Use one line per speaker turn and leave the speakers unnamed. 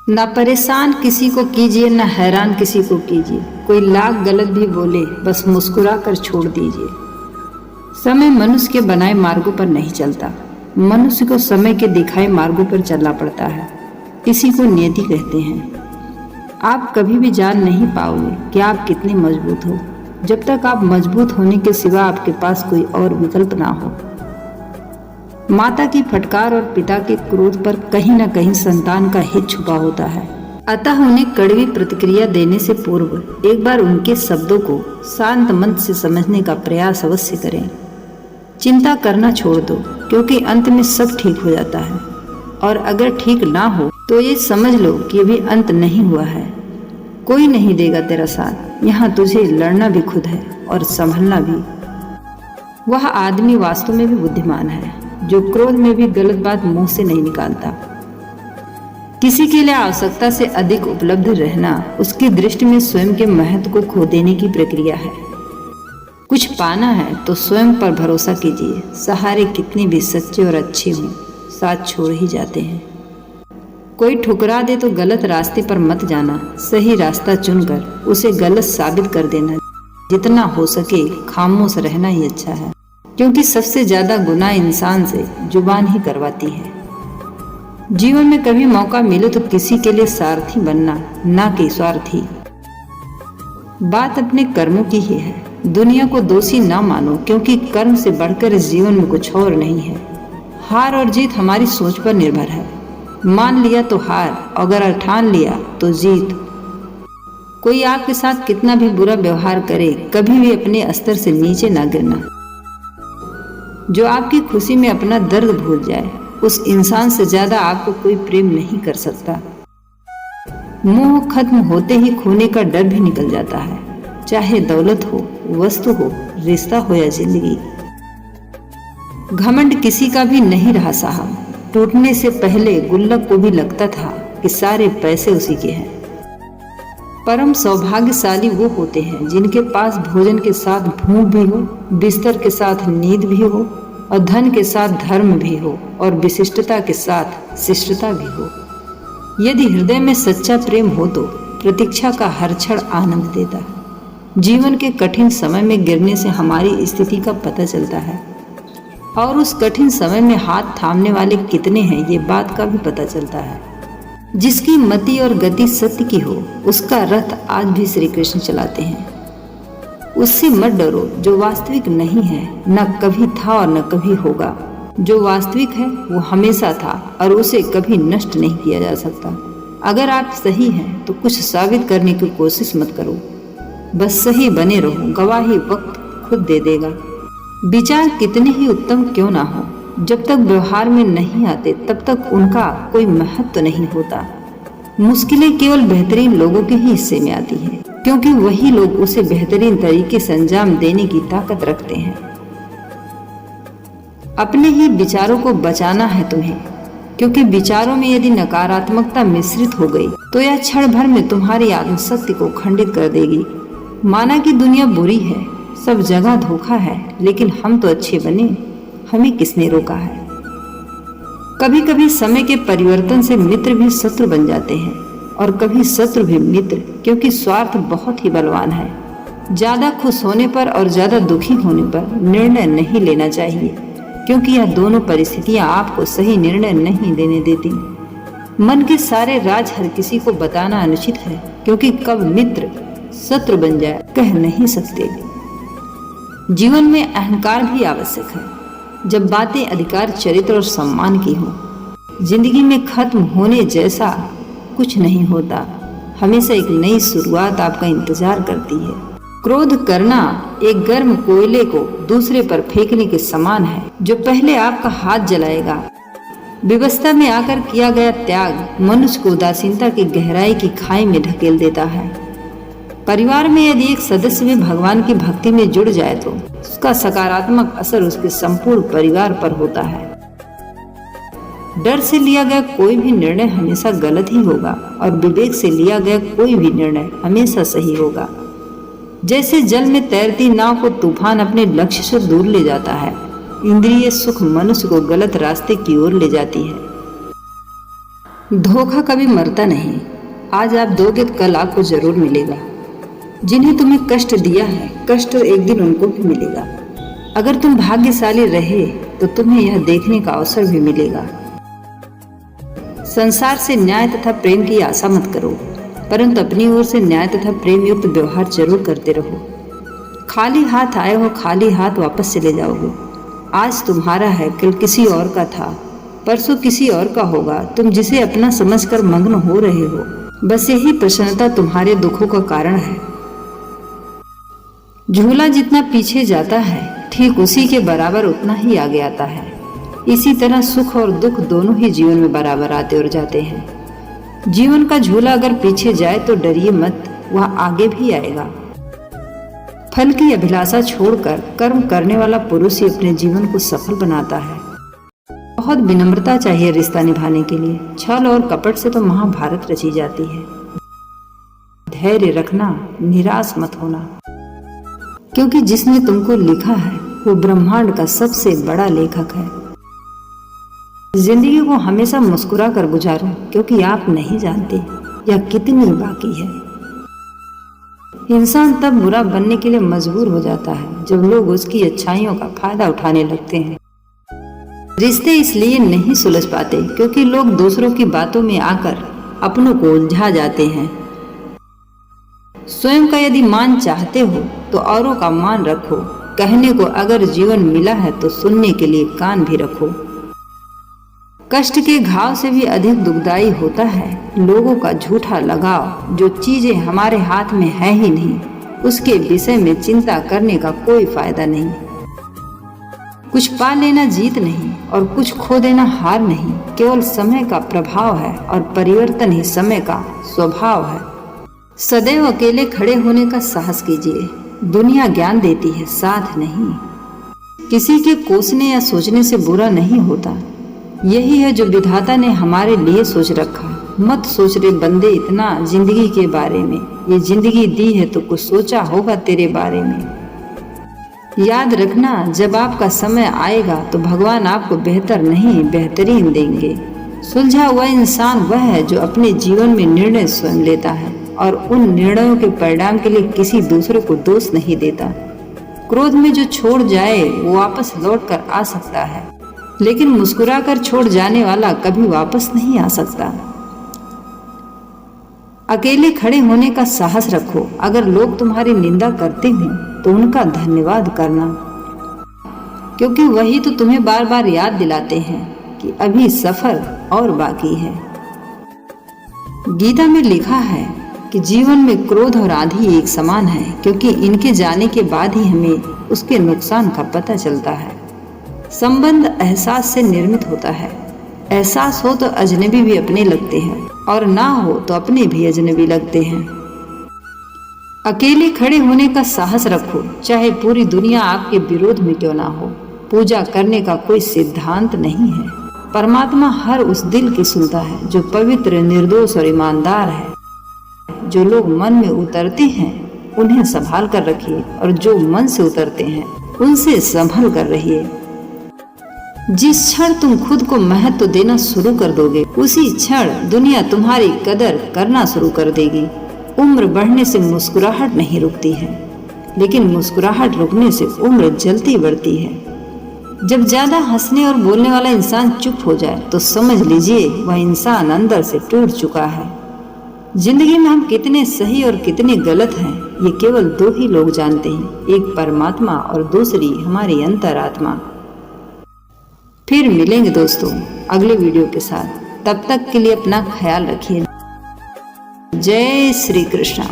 ना परेशान किसी को कीजिए, ना हैरान किसी को कीजिए। कोई लाख गलत भी बोले, बस मुस्कुरा कर छोड़ दीजिए। समय मनुष्य के बनाए मार्गों पर नहीं चलता, मनुष्य को समय के दिखाए मार्गों पर चलना पड़ता है। इसी को नियति कहते हैं। आप कभी भी जान नहीं पाओगे कि आप कितने मजबूत हो, जब तक आप मजबूत होने के सिवा आपके पास कोई और विकल्प ना हो। माता की फटकार और पिता के क्रोध पर कहीं न कहीं संतान का हित छुपा होता है। अतः उन्हें कड़वी प्रतिक्रिया देने से पूर्व एक बार उनके शब्दों को शांत मन से समझने का प्रयास अवश्य करें। चिंता करना छोड़ दो, क्योंकि अंत में सब ठीक हो जाता है। और अगर ठीक ना हो तो ये समझ लो कि अभी अंत नहीं हुआ है। कोई नहीं देगा तेरा साथ, यहाँ तुझे लड़ना भी खुद है और संभलना भी। वह आदमी वास्तव में भी बुद्धिमान है, जो क्रोध में भी गलत बात मुंह से नहीं निकालता। किसी के लिए आवश्यकता से अधिक उपलब्ध रहना उसकी दृष्टि में स्वयं के महत्व को खो देने की प्रक्रिया है। कुछ पाना है तो स्वयं पर भरोसा कीजिए। सहारे कितने भी सच्चे और अच्छे हों, साथ छोड़ ही जाते हैं। कोई ठुकरा दे तो गलत रास्ते पर मत जाना, सही रास्ता चुनकर उसे गलत साबित कर देना। जितना हो सके खामोश रहना ही अच्छा है, क्योंकि सबसे ज्यादा गुनाह इंसान से जुबान ही करवाती है। जीवन में कभी मौका मिले तो किसी के लिए सारथी बनना, ना कि स्वार्थी। बात अपने कर्मों की ही है। दुनिया को दोषी ना मानो, क्योंकि कर्म से बढ़कर इस जीवन में कुछ और नहीं है। हार और जीत हमारी सोच पर निर्भर है। मान लिया तो हार, अगर ठान लिया तो जीत। कोई आपके साथ कितना भी बुरा व्यवहार करे, कभी भी अपने स्तर से नीचे ना गिरना। जो आपकी खुशी में अपना दर्द भूल जाए, उस इंसान से ज्यादा आपको कोई प्रेम नहीं कर सकता। मोह खत्म होते ही खोने का डर भी निकल जाता है, चाहे दौलत हो, वस्तु हो, रिश्ता हो या जिंदगी। घमंड किसी का भी नहीं रहा साहब। टूटने से पहले गुल्लक को भी लगता था कि सारे पैसे उसी के हैं। परम सौभाग्यशाली वो होते हैं जिनके पास भोजन के साथ भूख भी हो, बिस्तर के साथ नींद भी हो, और धन के साथ धर्म भी हो, और विशिष्टता के साथ शिष्टता भी हो। यदि हृदय में सच्चा प्रेम हो तो प्रतीक्षा का हर क्षण आनंद देता है। जीवन के कठिन समय में गिरने से हमारी स्थिति का पता चलता है, और उस कठिन समय में हाथ थामने वाले कितने हैं, ये बात का भी पता चलता है। जिसकी मति और गति सत्य की हो, उसका रथ आज भी श्री कृष्ण चलाते हैं। उससे मत डरो जो वास्तविक नहीं है, न कभी था और न कभी होगा। जो वास्तविक है वो हमेशा था, और उसे कभी नष्ट नहीं किया जा सकता। अगर आप सही हैं तो कुछ साबित करने की कोशिश मत करो, बस सही बने रहो। गवाही वक्त खुद दे देगा। विचार कितने ही उत्तम क्यों ना हो, जब तक व्यवहार में नहीं आते तब तक उनका कोई महत्व नहीं होता। मुश्किलें केवल बेहतरीन लोगों के ही हिस्से में आती हैं, क्योंकि वही लोग उसे बेहतरीन तरीके से अंजाम देने की ताकत रखते हैं। अपने ही विचारों को बचाना है तुम्हें, क्योंकि विचारों में यदि नकारात्मकता मिश्रित हो गई तो यह क्षण भर में तुम्हारी आत्मशक्ति को खंडित कर देगी। माना कि दुनिया बुरी है, सब जगह धोखा है, लेकिन हम तो अच्छे बने, हमें किसने रोका है। कभी कभी समय के परिवर्तन से मित्र भी शत्रु बन जाते हैं, और कभी शत्रु भी मित्र, क्योंकि स्वार्थ बहुत ही बलवान है। ज्यादा खुश होने पर और ज्यादा दुखी होने पर निर्णय नहीं लेना चाहिए, क्योंकि यह दोनों परिस्थितियां आपको सही निर्णय नहीं देने देती। मन के सारे राज हर किसी को बताना अनुचित है, क्योंकि कब मित्र शत्रु बन जाए कह नहीं सकते। जीवन में अहंकार भी आवश्यक है, जब बातें अधिकार, चरित्र और सम्मान की हो। जिंदगी में खत्म होने जैसा कुछ नहीं होता, हमेशा एक नई शुरुआत आपका इंतजार करती है। क्रोध करना एक गर्म कोयले को दूसरे पर फेंकने के समान है, जो पहले आपका हाथ जलाएगा। विवस्था में आकर किया गया त्याग मनुष्य को उदासीनता की गहराई की खाई में ढकेल देता है। परिवार में यदि एक सदस्य भी भगवान की भक्ति में जुड़ जाए तो उसका सकारात्मक असर उसके संपूर्ण परिवार पर होता है। डर से लिया गया कोई भी निर्णय हमेशा गलत ही होगा, और विवेक से लिया गया कोई भी निर्णय हमेशा सही होगा। जैसे जल में तैरती नाव को तूफान अपने लक्ष्य से दूर ले जाता है, इंद्रिय सुख मनुष्य को गलत रास्ते की ओर ले जाती है। धोखा कभी मरता नहीं। आज आप दोगे तो कल आपको जरूर मिलेगा। जिन्हें तुम्हें कष्ट दिया है, कष्ट एक दिन उनको भी मिलेगा। अगर तुम भाग्यशाली रहे तो तुम्हें यह देखने का अवसर भी मिलेगा। संसार से न्याय तथा प्रेम की आशा मत करो, परंतु अपनी ओर से न्याय तथा प्रेम युक्त व्यवहार जरूर करते रहो। खाली हाथ आए हो, खाली हाथ वापस चले जाओगे। आज तुम्हारा है, कल किसी और का था, परसों किसी और का होगा। तुम जिसे अपना समझकर मग्न हो रहे हो, बस यही प्रसन्नता तुम्हारे दुखों का कारण है। झूला जितना पीछे जाता है, ठीक उसी के बराबर उतना ही आगे आता है। इसी तरह सुख और दुख दोनों ही जीवन में बराबर आते और जाते हैं। जीवन का झूला अगर पीछे जाए तो डरिए मत, वह आगे भी आएगा। फल की अभिलाषा छोड़कर कर्म करने वाला पुरुष ही अपने जीवन को सफल बनाता है। बहुत विनम्रता चाहिए रिश्ता निभाने के लिए। छल और कपट से तो महाभारत रची जाती है। धैर्य रखना, निराश मत होना, क्योंकि जिसने तुमको लिखा है वो ब्रह्मांड का सबसे बड़ा लेखक है। जिंदगी को हमेशा मुस्कुरा कर गुजारो, क्योंकि आप नहीं जानते यह कितनी बाकी है। इंसान तब बुरा बनने के लिए मजबूर हो जाता है जब लोग उसकी अच्छाइयों का फायदा उठाने लगते हैं। रिश्ते इसलिए नहीं सुलझ पाते क्योंकि लोग दूसरों की बातों में आकर अपनों को उलझा जाते हैं। स्वयं का यदि मान चाहते हो तो औरों का मान रखो। कहने को अगर जीवन मिला है तो सुनने के लिए कान भी रखो। कष्ट के घाव से भी अधिक दुखदाई होता है लोगों का झूठा लगाव। जो चीजें हमारे हाथ में है ही नहीं, उसके विषय में चिंता करने का कोई फायदा नहीं। कुछ पा लेना जीत नहीं और कुछ खो देना हार नहीं। केवल समय का प्रभाव है और परिवर्तन ही समय का स्वभाव है। सदैव अकेले खड़े होने का साहस कीजिए। दुनिया ज्ञान देती है, साथ नहीं। किसी के कोसने या सोचने से बुरा नहीं होता। यही है जो विधाता ने हमारे लिए सोच रखा। मत सोच रे बंदे इतना जिंदगी के बारे में। ये जिंदगी दी है तो कुछ सोचा होगा तेरे बारे में। याद रखना, जब आपका समय आएगा तो भगवान आपको बेहतर नहीं बेहतरीन देंगे। सुलझा हुआ इंसान वह है जो अपने जीवन में निर्णय स्वयं लेता है और उन निर्णयों के परिणाम के लिए किसी दूसरे को दोष नहीं देता। क्रोध में जो छोड़ जाए वो वापस लौट कर आ सकता है, लेकिन मुस्कुराकर छोड़ जाने वाला कभी वापस नहीं आ सकता। अकेले खड़े होने का साहस रखो। अगर लोग तुम्हारी निंदा करते हो तो उनका धन्यवाद करना, क्योंकि वही तो तुम्हें बार बार याद दिलाते हैं कि अभी सफर और बाकी है। गीता में लिखा है कि जीवन में क्रोध और आंधी एक समान है, क्योंकि इनके जाने के बाद ही हमें उसके नुकसान का पता चलता है। संबंध एहसास से निर्मित होता है। एहसास हो तो अजनबी भी अपने लगते हैं और ना हो तो अपने भी अजनबी लगते हैं। अकेले खड़े होने का साहस रखो, चाहे पूरी दुनिया आपके विरोध में क्यों ना हो। पूजा करने का कोई सिद्धांत नहीं है। परमात्मा हर उस दिल की सुनता है जो पवित्र, निर्दोष और ईमानदार है। जो लोग मन में उतरते हैं उन्हें संभाल कर रखिए, और जो मन से उतरते हैं उनसे संभल कर रहिए। जिस क्षण तुम खुद को महत्व देना शुरू कर दोगे, उसी क्षण दुनिया तुम्हारी कदर करना शुरू कर देगी। उम्र बढ़ने से मुस्कुराहट नहीं रुकती है, लेकिन मुस्कुराहट रुकने से उम्र जल्दी बढ़ती है। जब ज्यादा हंसने और बोलने वाला इंसान चुप हो जाए तो समझ लीजिए वह इंसान अंदर से टूट चुका है। जिंदगी में हम कितने सही और कितने गलत हैं, ये केवल दो ही लोग जानते हैं, एक परमात्मा और दूसरी हमारी अंतरात्मा। फिर मिलेंगे दोस्तों अगले वीडियो के साथ। तब तक के लिए अपना ख्याल रखिए। जय श्री कृष्ण।